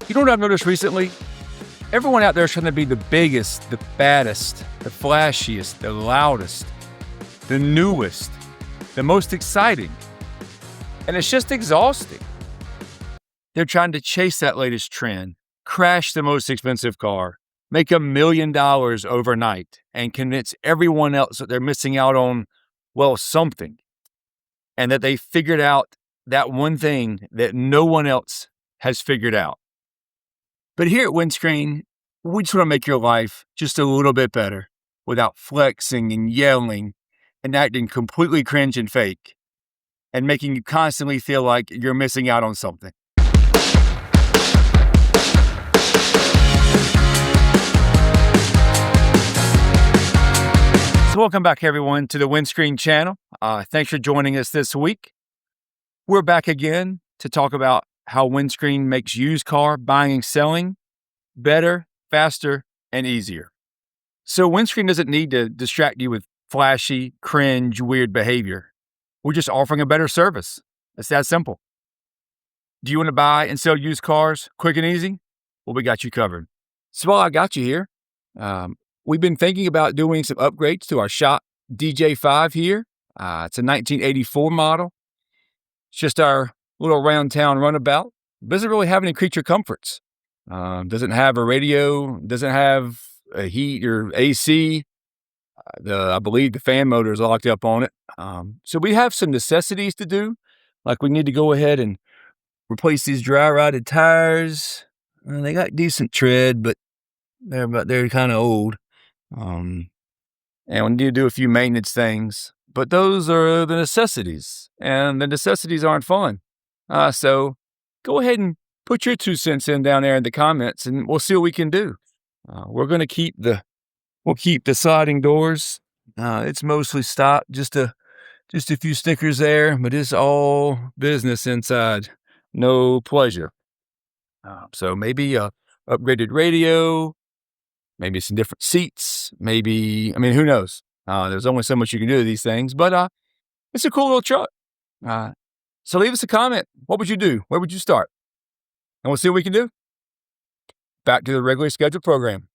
You know what I've noticed recently? Everyone out there is trying to be the biggest, the baddest, the flashiest, the loudest, the newest, the most exciting. And it's just exhausting. They're trying to chase that latest trend, crash the most expensive car, make $1 million overnight, and convince everyone else that they're missing out on, well, something. And that they figured out that one thing that no one else has figured out. But here at Wyndscreen, we just want to make your life just a little bit better without flexing and yelling and acting completely cringe and fake and making you constantly feel like you're missing out on something. So welcome back, everyone, to the Wyndscreen channel. Thanks for joining us this week. We're back again to talk about how Wyndscreen makes used car buying and selling better, faster, and easier. So Wyndscreen doesn't need to distract you with flashy, cringe, weird behavior. We're just offering a better service. It's that simple. Do you want to buy and sell used cars quick and easy? Well, we got you covered. So while I got you here, we've been thinking about doing some upgrades to our shop DJ5 here. It's a 1984 model. It's just our little round town runabout. Doesn't really have any creature comforts. Doesn't have a radio, doesn't have a heat or AC. I believe the fan motor is locked up on it. So we have some necessities to do. Like we need to go ahead and replace these dry rotted tires. They got decent tread, but they're kind of old. And we need to do a few maintenance things. But those are the necessities, and the necessities aren't fun. So go ahead and put your 2 cents in down there in the comments, and we'll see what we can do. We're going to keep the sliding doors. It's mostly stock, just a few stickers there, but it's all business inside. No pleasure. So maybe a upgraded radio, maybe some different seats, who knows? There's only so much you can do to these things, but it's a cool little truck. So leave us a comment. What would you do? Where would you start? And we'll see what we can do. Back to the regularly scheduled program.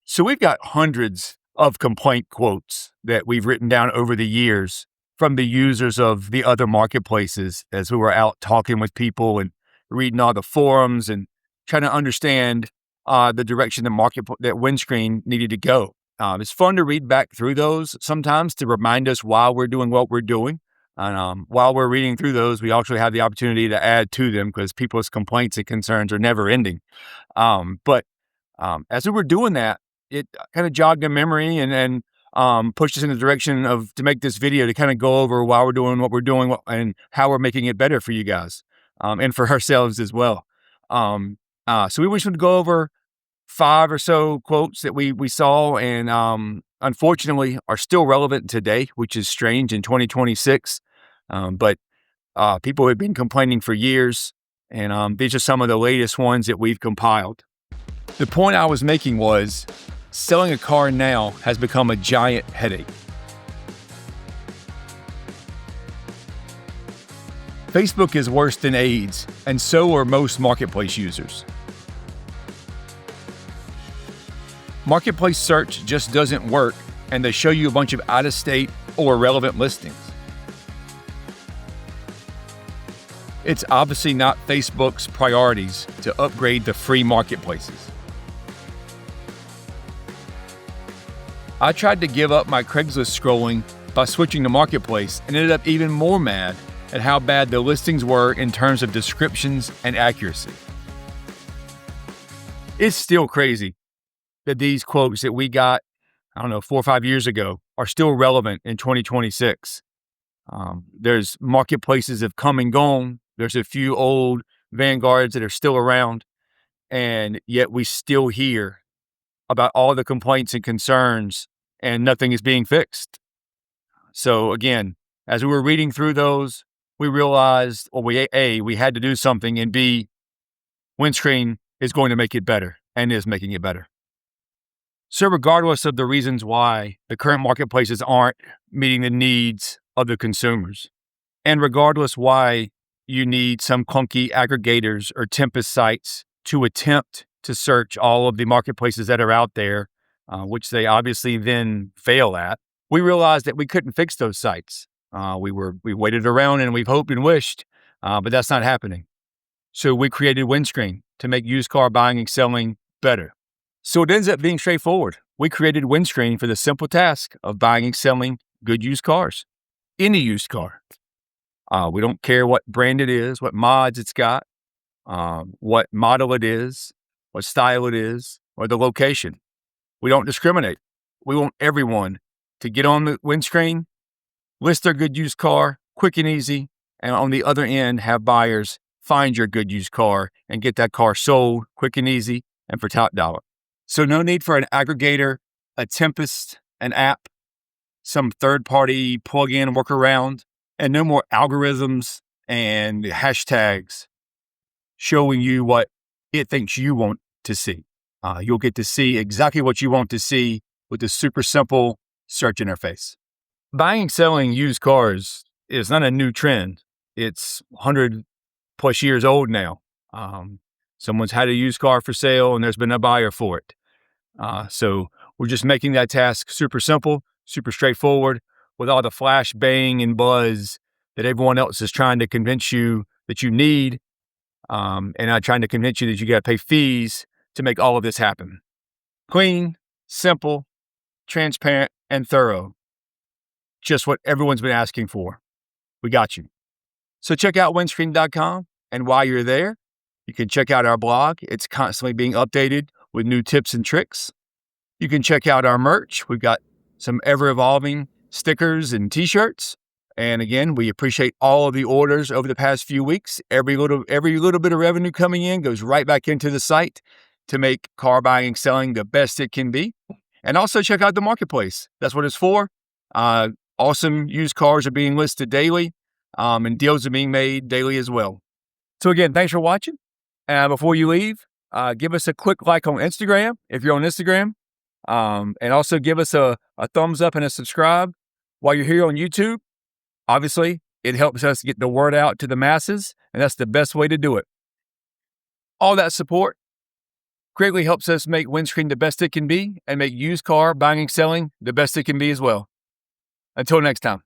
So we've got hundreds of complaint quotes that we've written down over the years from the users of the other marketplaces as we were out talking with people and reading all the forums and trying to understand the direction that Wyndscreen needed to go. It's fun to read back through those sometimes to remind us why we're doing what we're doing. And while we're reading through those, we actually have the opportunity to add to them because people's complaints and concerns are never ending. But as we were doing that, it kind of jogged a memory and pushed us in the direction to make this video to kind of go over why we're doing what we're doing and how we're making it better for you guys and for ourselves as well. So we just want to go over 5 or so quotes that we saw and unfortunately are still relevant today, which is strange in 2026. But people have been complaining for years, and these are some of the latest ones that we've compiled. The point I was making was selling a car now has become a giant headache. Facebook is worse than AIDS, and so are most marketplace users. Marketplace search just doesn't work, and they show you a bunch of out-of-state or irrelevant listings. It's obviously not Facebook's priorities to upgrade the free marketplaces. I tried to give up my Craigslist scrolling by switching to Marketplace and ended up even more mad at how bad the listings were in terms of descriptions and accuracy. It's still crazy that these quotes that we got, 4 or 5 years ago are still relevant in 2026. There's marketplaces have come and gone. There's a few old vanguards that are still around, and yet we still hear about all the complaints and concerns, and nothing is being fixed. So again, as we were reading through those, we realized, we had to do something, and B, Wyndscreen is going to make it better and is making it better. So regardless of the reasons why the current marketplaces aren't meeting the needs of the consumers, and regardless why you need some clunky aggregators or Tempest sites to attempt to search all of the marketplaces that are out there, which they obviously then fail at, we realized that we couldn't fix those sites. We waited around and we've hoped and wished, but that's not happening. So we created Wyndscreen to make used car buying and selling better. So it ends up being straightforward. We created Wyndscreen for the simple task of buying and selling good used cars, any used car. We don't care what brand it is, what mods it's got, what model it is, what style it is, or the location. We don't discriminate. We want everyone to get on the Wyndscreen, list their good used car, quick and easy, and on the other end, have buyers find your good used car and get that car sold quick and easy and for top dollar. So no need for an aggregator, a Tempest, an app, some third-party plug-in workaround, and no more algorithms and hashtags showing you what it thinks you want to see. You'll get to see exactly what you want to see with a super simple search interface. Buying and selling used cars is not a new trend. It's 100 plus years old now. Someone's had a used car for sale and there's been a buyer for it. So we're just making that task super simple, super straightforward, with all the flash, bang, and buzz that everyone else is trying to convince you that you need, and not trying to convince you that you got to pay fees to make all of this happen. Clean, simple, transparent, and thorough. Just what everyone's been asking for. We got you. So check out Wyndscreen.com, and while you're there, you can check out our blog. It's constantly being updated with new tips and tricks. You can check out our merch. We've got some ever-evolving stickers and t-shirts. And again, we appreciate all of the orders over the past few weeks. Every little bit of revenue coming in goes right back into the site to make car buying and selling the best it can be. And also check out the marketplace. That's what it's for. Awesome used cars are being listed daily, and deals are being made daily as well. So again, thanks for watching. Before you leave, give us a quick like on Instagram if you're on Instagram. And also give us a thumbs up and a subscribe while you're here on YouTube. Obviously, it helps us get the word out to the masses, and that's the best way to do it. All that support greatly helps us make Wyndscreen the best it can be and make used car buying and selling the best it can be as well. Until next time.